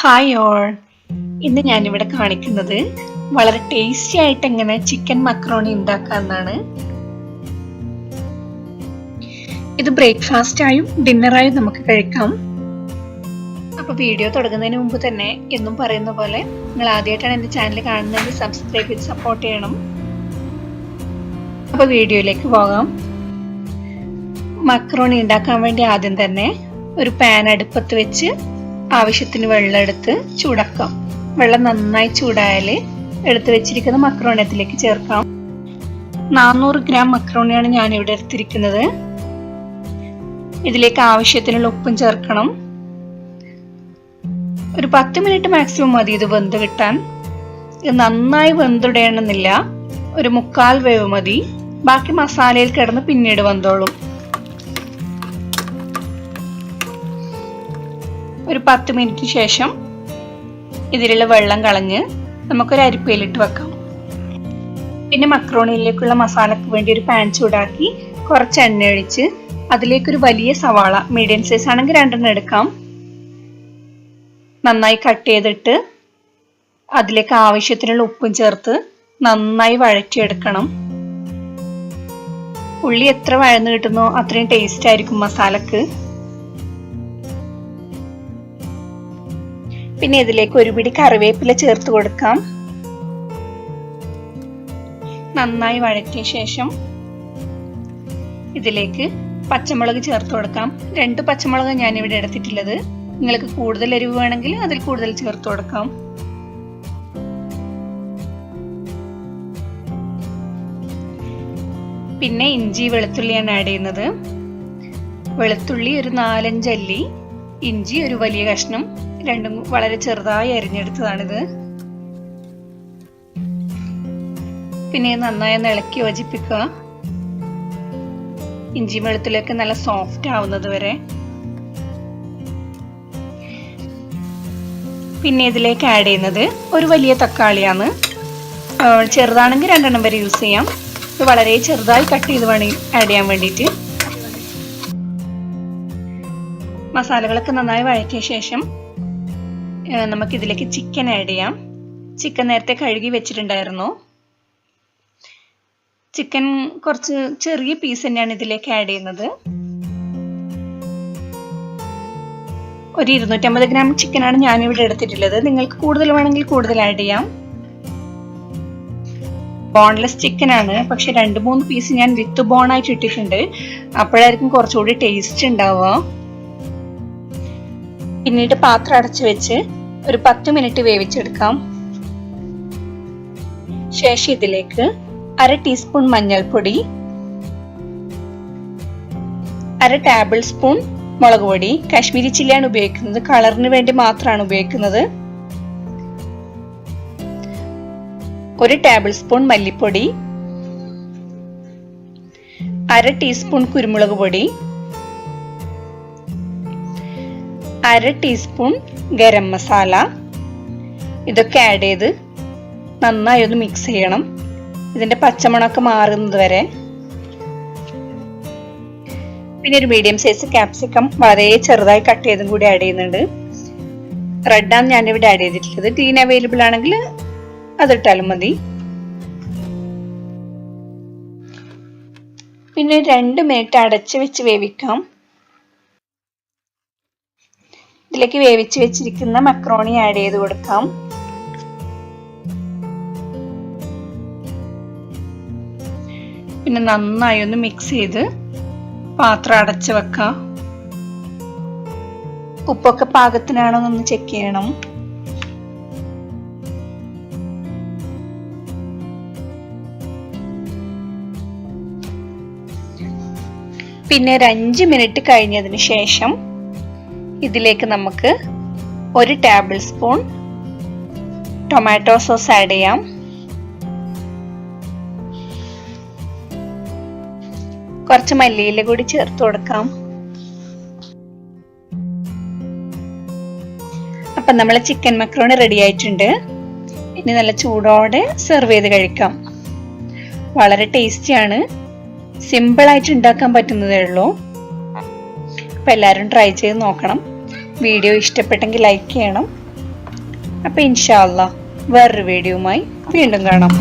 Hi all. ഇന്ന് ഞാനിവിടെ കാണിക്കുന്നത് വളരെ ടേസ്റ്റി ആയിട്ട് എങ്ങനെ ചിക്കൻ മക്രോണി ഉണ്ടാക്കാമെന്നാണ്. ഇത് ബ്രേക്ക്ഫാസ്റ്റായും ഡിന്നറായും നമുക്ക് കഴിക്കാം. അപ്പോൾ വീഡിയോ തുടങ്ങുന്നതിന് മുമ്പ് തന്നെ എന്നും പറയുന്ന പോലെ നിങ്ങൾ ആദ്യമായിട്ടാണ് എൻ്റെ ചാനൽ കാണുന്നതെങ്കിൽ സബ്സ്ക്രൈബ് ചെയ്ത് സപ്പോർട്ട് ചെയ്യണം. അപ്പോൾ വീഡിയോയിലേക്ക് പോകാം. മക്രോണി ഉണ്ടാക്കാൻ വേണ്ടി ആദ്യം തന്നെ ഒരു പാൻ അടുപ്പത്ത് വെച്ച് ആവശ്യത്തിന് വെള്ളം എടുത്ത് ചൂടാക്കാം. വെള്ളം നന്നായി ചൂടായാൽ എടുത്ത് വെച്ചിരിക്കുന്ന മക്രോണി അതിലേക്ക് ചേർക്കാം. 400 ഗ്രാം മക്രോണിയാണ് ഞാനിവിടെ എടുത്തിരിക്കുന്നത്. ഇതിലേക്ക് ആവശ്യത്തിനുള്ള ഉപ്പും ചേർക്കണം. ഒരു 10 മിനിറ്റ് മാക്സിമം മതി ഇത് വെന്ത് കിട്ടാൻ. ഇത് നന്നായി വെന്തുടയണമെന്നില്ല, ഒരു 1/4 വേവ് മതി. ബാക്കി മസാലയിൽ കിടന്ന് പിന്നീട് വെന്തോളും. ഒരു 10 മിനിറ്റ് ശേഷം ഇതിലുള്ള വെള്ളം കളഞ്ഞ് നമുക്കൊരു അരിപ്പയിലിട്ട് വെക്കാം. പിന്നെ മക്രോണിയിലേക്കുള്ള മസാലക്ക് വേണ്ടി ഒരു പാൻ ചൂടാക്കി കുറച്ച് എണ്ണ ഒഴിച്ച് അതിലേക്കൊരു വലിയ സവാള, മീഡിയം സൈസ് ആണെങ്കിൽ 2 എടുക്കാം, നന്നായി കട്ട് ചെയ്തിട്ട് അതിലേക്ക് ആവശ്യത്തിനുള്ള ഉപ്പും ചേർത്ത് നന്നായി വഴറ്റിയെടുക്കണം. ഉള്ളി എത്ര വഴന്ന് കിട്ടുന്നോ അത്രയും ടേസ്റ്റ് ആയിരിക്കും മസാലക്ക്. പിന്നെ ഇതിലേക്ക് ഒരു പിടി കറിവേപ്പില ചേർത്ത് കൊടുക്കാം. നന്നായി വഴറ്റിയ ശേഷം ഇതിലേക്ക് പച്ചമുളക് ചേർത്ത് കൊടുക്കാം. 2 പച്ചമുളക് ഞാനിവിടെ എടുത്തിട്ടുള്ളത്. നിങ്ങൾക്ക് കൂടുതൽ എരിവ് വേണമെങ്കിൽ അതിൽ കൂടുതൽ ചേർത്ത് കൊടുക്കാം. പിന്നെ ഇഞ്ചി വെളുത്തുള്ളിയാണ് ആഡ് ചെയ്യുന്നത്. വെളുത്തുള്ളി ഒരു 4-5 അല്ലി, ഇഞ്ചി ഒരു വലിയ കഷ്ണം, രണ്ടും വളരെ ചെറുതായി അരിഞ്ഞെടുത്തതാണിത്. പിന്നെ നന്നായി ഇളക്കി യോജിപ്പിക്കുക. ഇഞ്ചി വെളുത്തുള്ളിയൊക്കെ നല്ല സോഫ്റ്റ് ആവുന്നത് വരെ. പിന്നെ ഇതിലേക്ക് ആഡ് ചെയ്യുന്നത് ഒരു വലിയ തക്കാളിയാണ്. ചെറുതാണെങ്കിൽ 2 വരെ യൂസ് ചെയ്യാം. ഇത് വളരെ ചെറുതായി കട്ട് ചെയ്ത് വേണം ആഡ് ചെയ്യാൻ വേണ്ടിയിട്ട്. മസാലകളൊക്കെ നന്നായി വഴറ്റിയ ശേഷം നമുക്കിതിലേക്ക് ചിക്കൻ ആഡ് ചെയ്യാം. ചിക്കൻ നേരത്തെ കഴുകി വെച്ചിട്ടുണ്ടായിരുന്നു. ചിക്കൻ കുറച്ച് ചെറിയ പീസ് തന്നെയാണ് ഇതിലേക്ക് ആഡ് ചെയ്യുന്നത്. ഒരു 250 ഗ്രാം ചിക്കനാണ് ഞാനിവിടെ എടുത്തിട്ടുള്ളത്. നിങ്ങൾക്ക് കൂടുതൽ വേണമെങ്കിൽ കൂടുതൽ ആഡ് ചെയ്യാം. ബോൺലെസ് ചിക്കൻ ആണ്, പക്ഷെ 2-3 പീസ് ഞാൻ വിത്ത് ബോൺ ആയിട്ട് ഇട്ടിട്ടുണ്ട്. അപ്പോഴായിരിക്കും കുറച്ചുകൂടി ടേസ്റ്റ് ഉണ്ടാവുക. പിന്നീട് പാത്രം അടച്ചു വെച്ച് ഒരു 10 മിനിറ്റ് വേവിച്ചെടുക്കാം. ശേഷം ഇതിലേക്ക് 1/2 ടീസ്പൂൺ മഞ്ഞൾപ്പൊടി, 1/2 ടേബിൾ സ്പൂൺ മുളക് പൊടി, കാശ്മീരി ചില്ലിയാണ് ഉപയോഗിക്കുന്നത്, കളറിന് വേണ്ടി മാത്രമാണ് ഉപയോഗിക്കുന്നത്, 1 ടേബിൾ സ്പൂൺ മല്ലിപ്പൊടി, 1/2 ടീസ്പൂൺ കുരുമുളക് പൊടി, 1/2 ടീസ്പൂൺ ഗരം മസാല. ഇതൊക്കെ ആഡ് ചെയ്ത് നന്നായി ഒന്ന് മിക്സ് ചെയ്യണം, ഇതിന്റെ പച്ചമണമൊക്കെ മാറുന്നത് വരെ. പിന്നെ ഒരു മീഡിയം സൈസ് ക്യാപ്സിക്കം വളരെ ചെറുതായി കട്ട് ചെയ്തും കൂടി ആഡ് ചെയ്യുന്നുണ്ട്. റെഡാണ് ഞാനിവിടെ ആഡ് ചെയ്തിട്ടുള്ളത്. ഗ്രീൻ അവൈലബിൾ ആണെങ്കിൽ അതിട്ടാലും മതി. പിന്നെ 2 മിനിറ്റ് അടച്ച് വെച്ച് വേവിക്കാം. ഇതിലേക്ക് വേവിച്ച് വെച്ചിരിക്കുന്ന മക്രോണി ആഡ് ചെയ്ത് കൊടുക്കാം. പിന്നെ നന്നായി ഒന്ന് മിക്സ് ചെയ്ത് പാത്രം അടച്ച് വെക്കാം. ഉപ്പൊക്കെ പാകത്തിനാണോ എന്നൊന്ന് ചെക്ക് ചെയ്യണം. പിന്നെ ഒരു 5 മിനിറ്റ് കഴിഞ്ഞതിന് ശേഷം ഇതിലേക്ക് നമുക്ക് 1 table spoon tomato sauce add ചെയ്യാം. കുറച്ച് മല്ലിയില കൂടി ചേർത്ത് കൊടുക്കാം. അപ്പം നമ്മളെ ചിക്കൻ മക്രോണി റെഡി ആയിട്ടുണ്ട്. ഇനി നല്ല ചൂടോടെ സെർവ് ചെയ്ത് കഴിക്കാം. വളരെ ടേസ്റ്റിയാണ്, സിമ്പിൾ ആയിട്ട് ഉണ്ടാക്കാൻ പറ്റുന്നതേ ഉള്ളൂ. അപ്പോൾ എല്ലാവരും ട്രൈ ചെയ്ത് നോക്കണം. വീഡിയോ ഇഷ്ടപ്പെട്ടെങ്കിൽ ലൈക്ക് ചെയ്യണം. അപ്പൊ ഇൻഷാ അല്ലാഹ് വേറൊരു വീഡിയോയുമായി വീണ്ടും കാണാം.